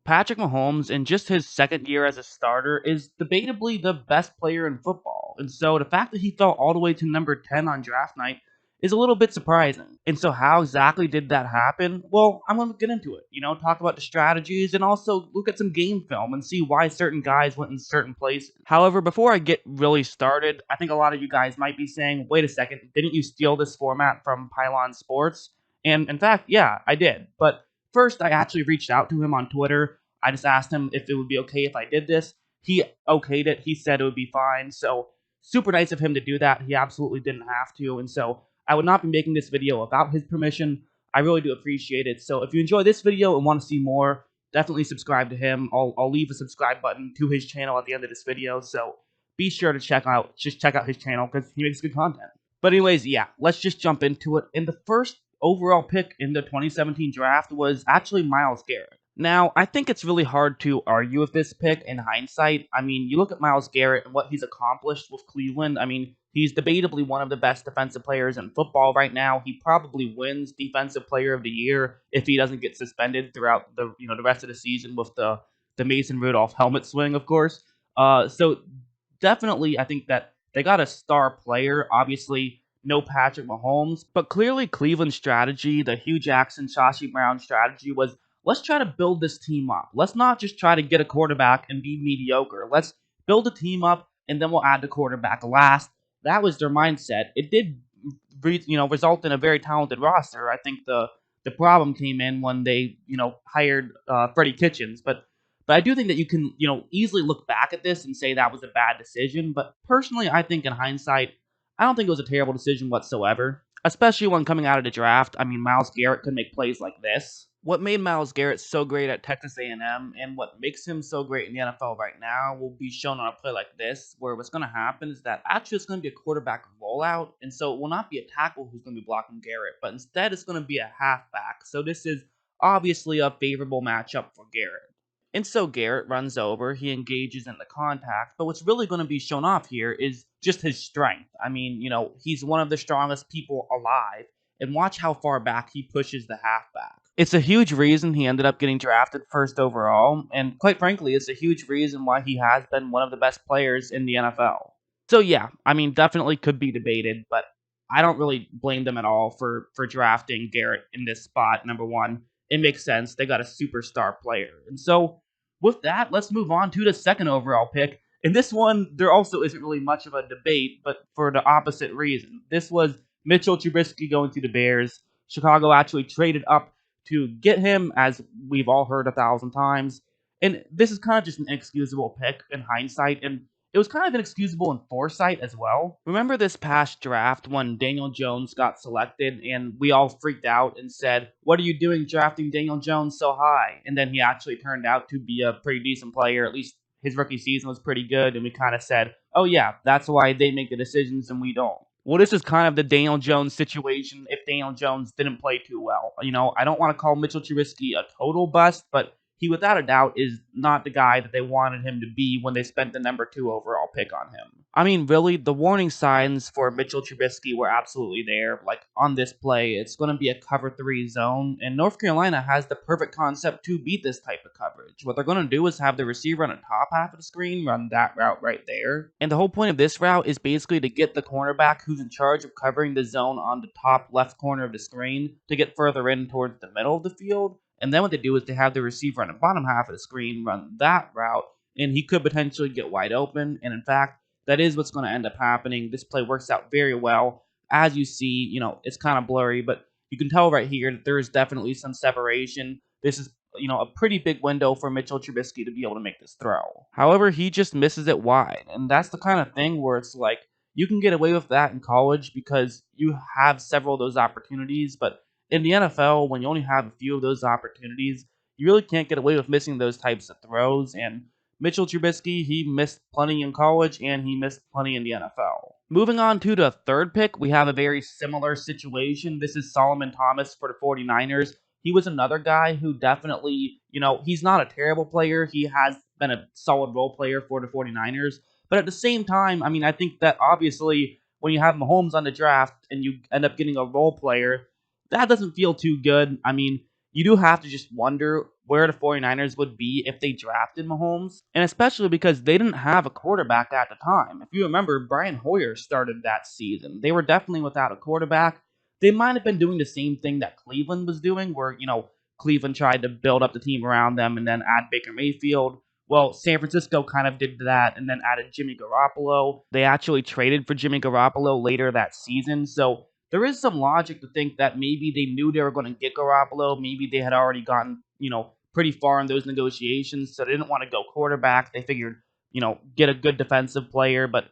Patrick Mahomes, in just his second year as a starter, is debatably the best player in football. And so the fact that he fell all the way to number 10 on draft night is a little bit surprising. And so, how exactly did that happen? Well, I'm going to get into it. Talk about the strategies and also look at some game film and see why certain guys went in certain places. However, before I get really started, I think a lot of you guys might be saying, wait a second, didn't you steal this format from Pylon Sports? And in fact, yeah, I did. But first, I actually reached out to him on Twitter. I just asked him if it would be okay if I did this. He okayed it. He said it would be fine. So, super nice of him to do that. He absolutely didn't have to. And so, I would not be making this video without his permission. I really do appreciate it. So, if you enjoy this video and want to see more, definitely subscribe to him. I'll leave a subscribe button to his channel at the end of this video. So, be sure to check out his channel because he makes good content. But anyways, yeah, let's just jump into it. And the first overall pick in the 2017 draft was actually Myles Garrett. Now, I think it's really hard to argue with this pick in hindsight. I mean, you look at Myles Garrett and what he's accomplished with Cleveland. I mean, he's debatably one of the best defensive players in football right now. He probably wins Defensive Player of the Year if he doesn't get suspended throughout the rest of the season with the Mason Rudolph helmet swing, of course. So definitely, I think that they got a star player. Obviously, no Patrick Mahomes, but clearly Cleveland's strategy, the Hugh Jackson, Shashi Brown strategy, was let's try to build this team up. Let's not just try to get a quarterback and be mediocre. Let's build a team up, and then we'll add the quarterback last. That was their mindset. It did, result in a very talented roster. I think the problem came in when they, hired Freddie Kitchens, but I do think that you can, easily look back at this and say that was a bad decision. But personally, I think in hindsight, I don't think it was a terrible decision whatsoever, especially when coming out of the draft. I mean, Myles Garrett could make plays like this. What made Myles Garrett so great at Texas A&M and what makes him so great in the NFL right now will be shown on a play like this, where what's going to happen is that actually it's going to be a quarterback rollout, and so it will not be a tackle who's going to be blocking Garrett, but instead it's going to be a halfback. So this is obviously a favorable matchup for Garrett. And so Garrett runs over, he engages in the contact, but what's really going to be shown off here is just his strength. I mean, he's one of the strongest people alive, and watch how far back he pushes the halfback. It's a huge reason he ended up getting drafted first overall, and quite frankly, it's a huge reason why he has been one of the best players in the NFL. So yeah, I mean, definitely could be debated, but I don't really blame them at all for drafting Garrett in this spot, number one. It makes sense. They got a superstar player. And so with that, let's move on to the second overall pick. In this one, there also isn't really much of a debate, but for the opposite reason. This was Mitchell Trubisky going to the Bears. Chicago actually traded up to get him, as we've all heard 1,000 times. And this is kind of just an inexcusable pick in hindsight, and it was kind of inexcusable in foresight as well. Remember this past draft when Daniel Jones got selected and we all freaked out and said, what are you doing drafting Daniel Jones so high? And then he actually turned out to be a pretty decent player. At least his rookie season was pretty good. And we kind of said, oh yeah, that's why they make the decisions and we don't. Well, this is kind of the Daniel Jones situation if Daniel Jones didn't play too well. I don't want to call Mitchell Trubisky a total bust, but he without a doubt is not the guy that they wanted him to be when they spent the number 2 overall pick on him. I mean, really, the warning signs for Mitchell Trubisky were absolutely there. Like, on this play, it's going to be a cover 3 zone, and North Carolina has the perfect concept to beat this type of coverage. What they're going to do is have the receiver on the top half of the screen run that route right there. And the whole point of this route is basically to get the cornerback who's in charge of covering the zone on the top left corner of the screen to get further in towards the middle of the field. And then what they do is they have the receiver on the bottom half of the screen run that route, and he could potentially get wide open. And in fact, that is what's going to end up happening. This play works out very well. As you see, it's kind of blurry, but you can tell right here that there is definitely some separation. This is, a pretty big window for Mitchell Trubisky to be able to make this throw. However, he just misses it wide. And that's the kind of thing where it's like, you can get away with that in college because you have several of those opportunities, but in the NFL, when you only have a few of those opportunities, you really can't get away with missing those types of throws. And Mitchell Trubisky, he missed plenty in college and he missed plenty in the NFL. Moving on to the third pick, we have a very similar situation. This is Salomon Thomas for the 49ers. He was another guy who definitely, he's not a terrible player. He has been a solid role player for the 49ers. But at the same time, I mean, I think that obviously when you have Mahomes on the draft and you end up getting a role player, that doesn't feel too good. I mean, you do have to just wonder where the 49ers would be if they drafted Mahomes, and especially because they didn't have a quarterback at the time. If you remember, Brian Hoyer started that season. They were definitely without a quarterback. They might have been doing the same thing that Cleveland was doing, where, Cleveland tried to build up the team around them and then add Baker Mayfield. Well, San Francisco kind of did that and then added Jimmy Garoppolo. They actually traded for Jimmy Garoppolo later that season. So there is some logic to think that maybe they knew they were going to get Garoppolo. Maybe they had already gotten, pretty far in those negotiations. So they didn't want to go quarterback. They figured, get a good defensive player. But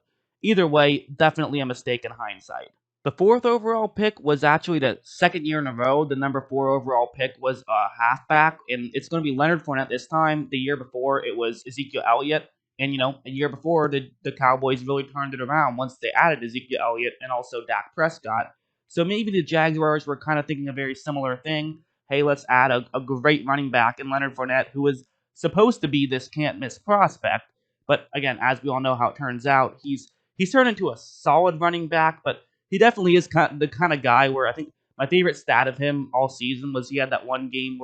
either way, definitely a mistake in hindsight. The fourth overall pick was actually the second year in a row. The number 4 overall pick was a halfback, and it's going to be Leonard Fournette this time. The year before, it was Ezekiel Elliott. And, a year before, the Cowboys really turned it around once they added Ezekiel Elliott and also Dak Prescott. So maybe the Jaguars were kind of thinking a very similar thing. Hey, let's add a great running back in Leonard Fournette, who is supposed to be this can't-miss prospect. But, again, as we all know how it turns out, he's turned into a solid running back, but he definitely is the kind of guy where I think my favorite stat of him all season was he had that one game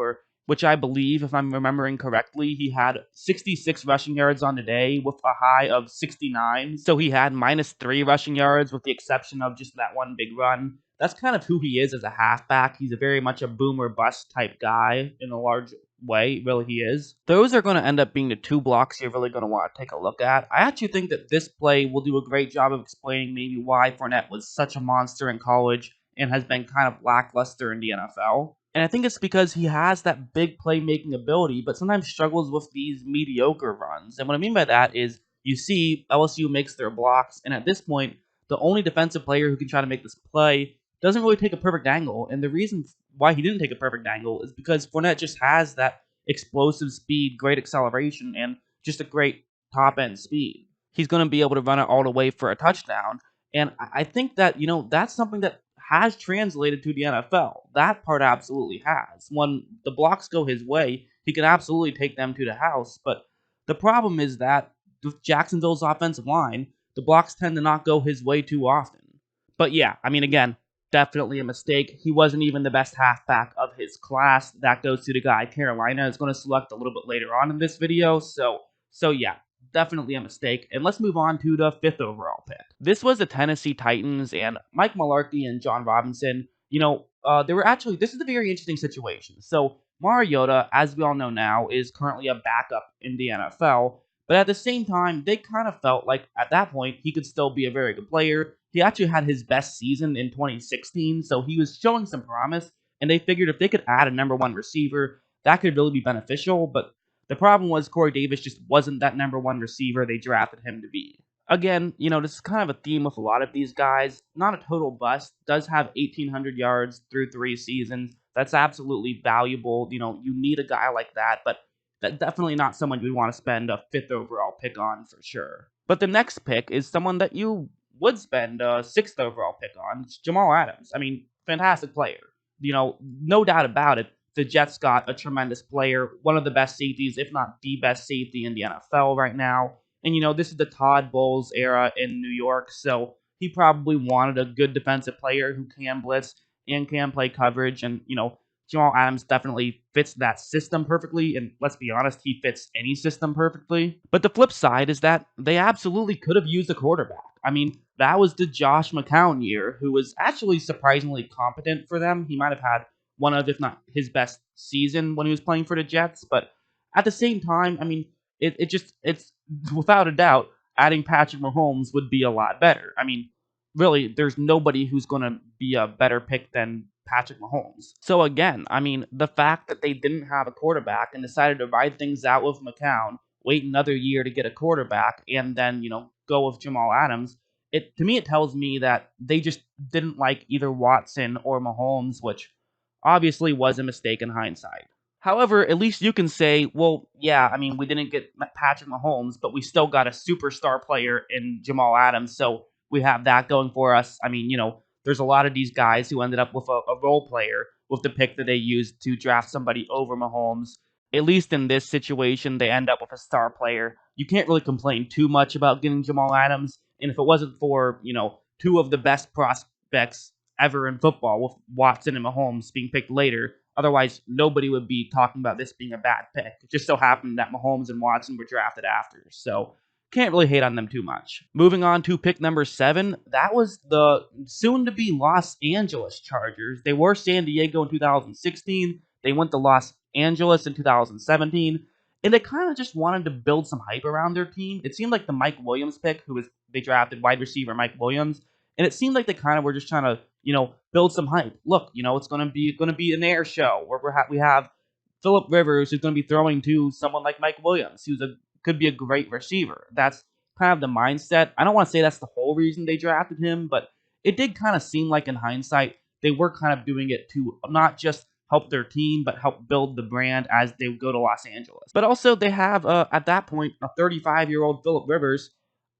which I believe, if I'm remembering correctly, he had 66 rushing yards on the day with a high of 69. So he had -3 rushing yards with the exception of just that one big run. That's kind of who he is as a halfback. He's a very much a boom or bust type guy in a large way, really he is. Those are going to end up being the 2 blocks you're really going to want to take a look at. I actually think that this play will do a great job of explaining maybe why Fournette was such a monster in college and has been kind of lackluster in the NFL. And I think it's because he has that big playmaking ability, but sometimes struggles with these mediocre runs. And what I mean by that is you see LSU makes their blocks, and at this point, the only defensive player who can try to make this play doesn't really take a perfect angle. And the reason why he didn't take a perfect angle is because Fournette just has that explosive speed, great acceleration, and just a great top end speed. He's going to be able to run it all the way for a touchdown. And I think that, that's something that has translated to the NFL. That part absolutely has. When the blocks go his way, he can absolutely take them to the house. But the problem is that with Jacksonville's offensive line, the blocks tend to not go his way too often. But yeah, I mean, again, definitely a mistake. He wasn't even the best halfback of his class. That goes to the guy Carolina is going to select a little bit later on in this video. So yeah, definitely a mistake. And let's move on to the 5th overall pick. This was the Tennessee Titans, and Mike Mularkey and John Robinson. This is a very interesting situation. So Mariota, as we all know now, is currently a backup in the NFL. But at the same time, they kind of felt like at that point he could still be a very good player. He actually had his best season in 2016, so he was showing some promise. And they figured if they could add a number 1 receiver, that could really be beneficial. But the problem was Corey Davis just wasn't that number 1 receiver they drafted him to be. Again, this is kind of a theme with a lot of these guys. Not a total bust. Does have 1,800 yards through 3 seasons. That's absolutely valuable. You need a guy like that, but that's definitely not someone you want to spend a 5th overall pick on for sure. But the next pick is someone that you would spend a 6th overall pick on. It's Jamal Adams. I mean, fantastic player. No doubt about it. The Jets got a tremendous player, one of the best safeties, if not the best safety in the NFL right now. And, this is the Todd Bowles era in New York, so he probably wanted a good defensive player who can blitz and can play coverage. And, Jamal Adams definitely fits that system perfectly, and let's be honest, he fits any system perfectly. But the flip side is that they absolutely could have used a quarterback. I mean, that was the Josh McCown year, who was actually surprisingly competent for them. He might have had one of, if not his best season when he was playing for the Jets, but at the same time, I mean, it's without a doubt, adding Patrick Mahomes would be a lot better. I mean, really, there's nobody who's going to be a better pick than Patrick Mahomes. So again, I mean, the fact that they didn't have a quarterback and decided to ride things out with McCown, wait another year to get a quarterback, and then, go with Jamal Adams, to me, it tells me that they just didn't like either Watson or Mahomes, which obviously was a mistake in hindsight. However, at least you can say, well, yeah, I mean, we didn't get Patrick Mahomes, but we still got a superstar player in Jamal Adams, so we have that going for us. I mean, there's a lot of these guys who ended up with a role player with the pick that they used to draft somebody over Mahomes. At least in this situation, they end up with a star player. You can't really complain too much about getting Jamal Adams, and if it wasn't for, 2 of the best prospects ever in football, with Watson and Mahomes being picked later, Otherwise, nobody would be talking about this being a bad pick. It just so happened that Mahomes and Watson were drafted after, so can't really hate on them too much. Moving on to pick number 7, that was the soon-to-be Los Angeles Chargers. They were San Diego in 2016. They went to Los Angeles in 2017, and they kind of just wanted to build some hype around their team. It seemed like the Mike Williams pick, they drafted wide receiver Mike Williams, and it seemed like they kind of were just trying to, build some hype. Look, it's going to be an air show where we have Philip Rivers, who's going to be throwing to someone like Mike Williams, could be a great receiver. That's kind of the mindset. I don't want to say that's the whole reason they drafted him, but it did kind of seem like in hindsight they were kind of doing it to not just help their team, but help build the brand as they go to Los Angeles. But also they have at that point a 35-year-old Philip Rivers.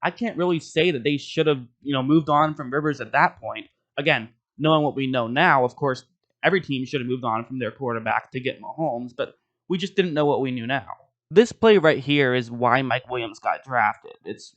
I can't really say that they should have moved on from Rivers at that point. Again, knowing what we know now, of course, every team should have moved on from their quarterback to get Mahomes, but we just didn't know what we knew now. This play right here is why Mike Williams got drafted. It's,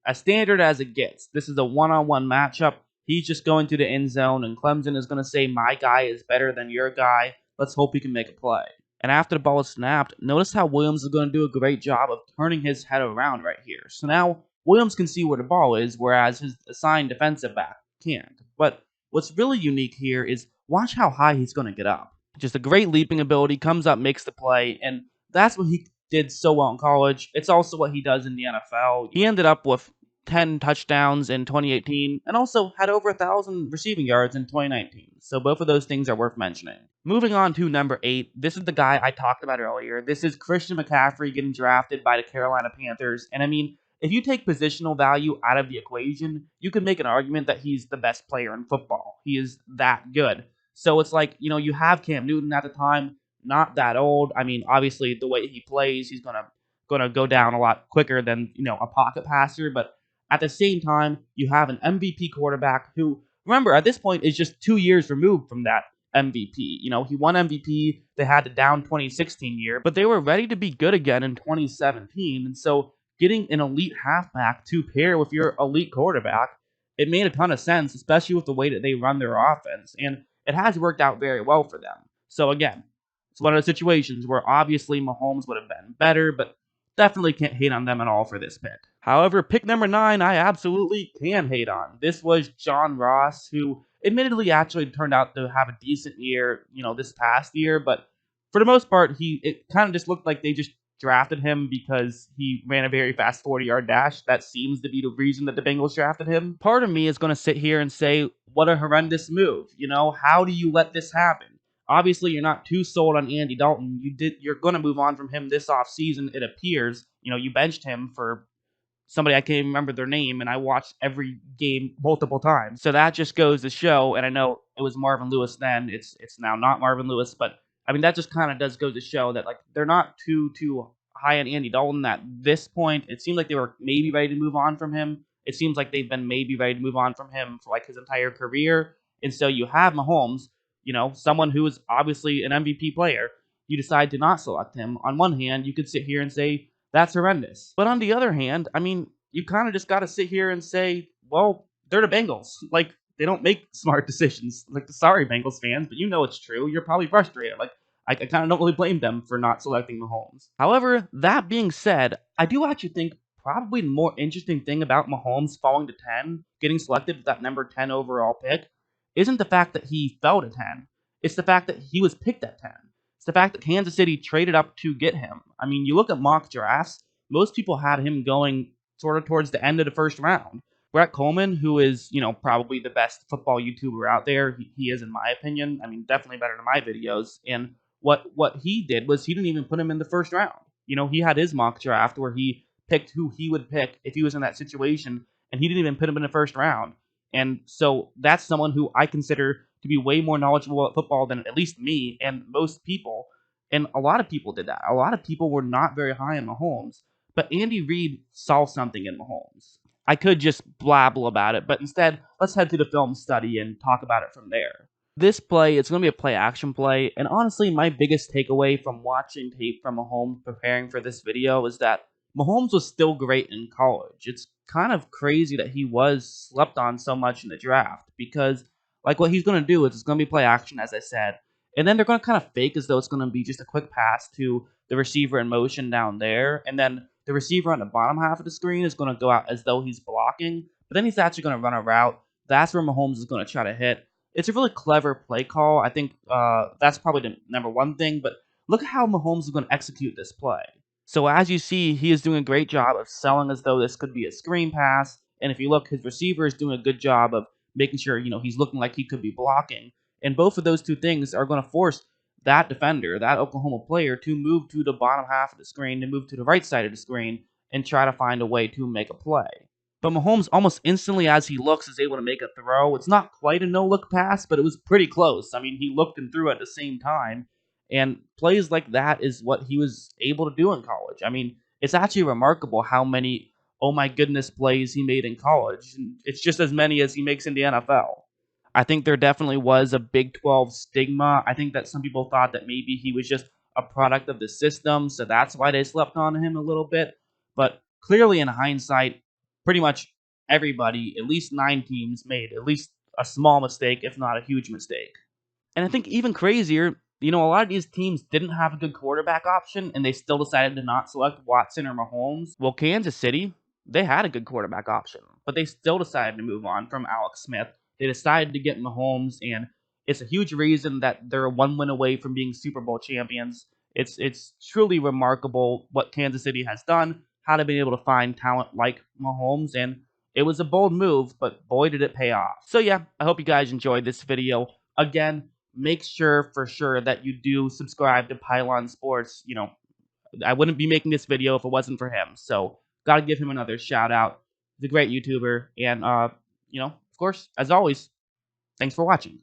as standard as it gets. This is a one-on-one matchup. He's just going to the end zone, and Clemson is going to say, my guy is better than your guy. Let's hope he can make a play. And after the ball is snapped, notice how Williams is going to do a great job of turning his head around right here. So now Williams can see where the ball is, whereas his assigned defensive back can't. But what's really unique here is watch how high he's going to get up. Just a great leaping ability, comes up, makes the play, and that's what he did so well in college. It's also what he does in the NFL. He ended up with 10 touchdowns in 2018 and also had over 1,000 receiving yards in 2019. So both of those things are worth mentioning. Moving on to number 8, this is the guy I talked about earlier. This is Christian McCaffrey getting drafted by the Carolina Panthers. And I mean, if you take positional value out of the equation, you could make an argument that he's the best player in football. He is that good. So it's like, you have Cam Newton at the time, not that old. I mean, obviously the way he plays, he's gonna go down a lot quicker than a pocket passer. But at the same time, you have an MVP quarterback who, remember, at this point is just 2 years removed from that MVP. He won MVP. They had the down 2016 year, but they were ready to be good again in 2017. And so getting an elite halfback to pair with your elite quarterback, it made a ton of sense, especially with the way that they run their offense. And it has worked out very well for them. So again, it's one of those situations where obviously Mahomes would have been better, but definitely can't hate on them at all for this pick. However, pick number 9, I absolutely can hate on. This was John Ross, who admittedly actually turned out to have a decent year, this past year, but for the most part, it kind of just looked like they just drafted him because he ran a very fast 40-yard dash. That seems to be the reason that the Bengals drafted him. Part of me is going to sit here and say, what a horrendous move. How do you let this happen? Obviously, you're not too sold on Andy Dalton. You're going to move on from him this offseason, it appears. You benched him for somebody I can't even remember their name, and I watched every game multiple times. So that just goes to show, and I know it was Marvin Lewis then. It's now not Marvin Lewis, but I mean that just kind of does go to show that they're not too high on Andy Dalton at this point. It seemed like they were maybe ready to move on from him. It seems like they've been maybe ready to move on from him for his entire career. And so you have Mahomes, someone who is obviously an MVP player. You decide to not select him. On one hand, you could sit here and say, that's horrendous. But on the other hand, I mean, you kind of just got to sit here and say, well, they're the Bengals. They don't make smart decisions. Sorry, Bengals fans, but it's true. You're probably frustrated. I kind of don't really blame them for not selecting Mahomes. However, that being said, I do actually think probably the more interesting thing about Mahomes falling to 10, getting selected with that number 10 overall pick, isn't the fact that he fell to 10. It's the fact that he was picked at 10. It's the fact that Kansas City traded up to get him. I mean, you look at mock drafts, most people had him going sort of towards the end of the first round. Brett Coleman, who is, probably the best football YouTuber out there, he is in my opinion. I mean, definitely better than my videos. And what he did was he didn't even put him in the first round. He had his mock draft where he picked who he would pick if he was in that situation, and he didn't even put him in the first round. And so that's someone who I consider to be way more knowledgeable at football than at least me and most people. And a lot of people did that. A lot of people were not very high on Mahomes. But Andy Reid saw something in Mahomes. I could just blabble about it, but instead, let's head to the film study and talk about it from there. This play, it's going to be a play-action play, and honestly, my biggest takeaway from watching tape from Mahomes preparing for this video is that Mahomes was still great in college. It's kind of crazy that he was slept on so much in the draft, because what he's going to do is it's going to be play-action, as I said, And then they're going to kind of fake as though it's going to be just a quick pass to the receiver in motion down there. And then the receiver on the bottom half of the screen is going to go out as though he's blocking. But then he's actually going to run a route. That's where Mahomes is going to try to hit. It's a really clever play call. I think that's probably the number one thing. But look at how Mahomes is going to execute this play. So as you see, he is doing a great job of selling as though this could be a screen pass. And if you look, his receiver is doing a good job of making sure, he's looking like he could be blocking. And both of those two things are going to force that defender, that Oklahoma player, to move to the bottom half of the screen, to move to the right side of the screen, and try to find a way to make a play. But Mahomes, almost instantly as he looks, is able to make a throw. It's not quite a no-look pass, but it was pretty close. I mean, he looked and threw at the same time. And plays like that is what he was able to do in college. I mean, it's actually remarkable how many, oh my goodness, plays he made in college. It's just as many as he makes in the NFL. I think there definitely was a Big 12 stigma. I think that some people thought that maybe he was just a product of the system, so that's why they slept on him a little bit. But clearly, in hindsight, pretty much everybody, at least 9 teams, made at least a small mistake, if not a huge mistake. And I think even crazier, a lot of these teams didn't have a good quarterback option, and they still decided to not select Watson or Mahomes. Well, Kansas City, they had a good quarterback option, but they still decided to move on from Alex Smith. They decided to get Mahomes, and it's a huge reason that they're 1 win away from being Super Bowl champions. It's truly remarkable what Kansas City has done, how they've been able to find talent like Mahomes, and it was a bold move, but boy did it pay off. So yeah, I hope you guys enjoyed this video. Again, make sure for sure that you do subscribe to Pylon Sports. I wouldn't be making this video if it wasn't for him. So, gotta give him another shout out. He's a great YouTuber. And, of course, as always, thanks for watching.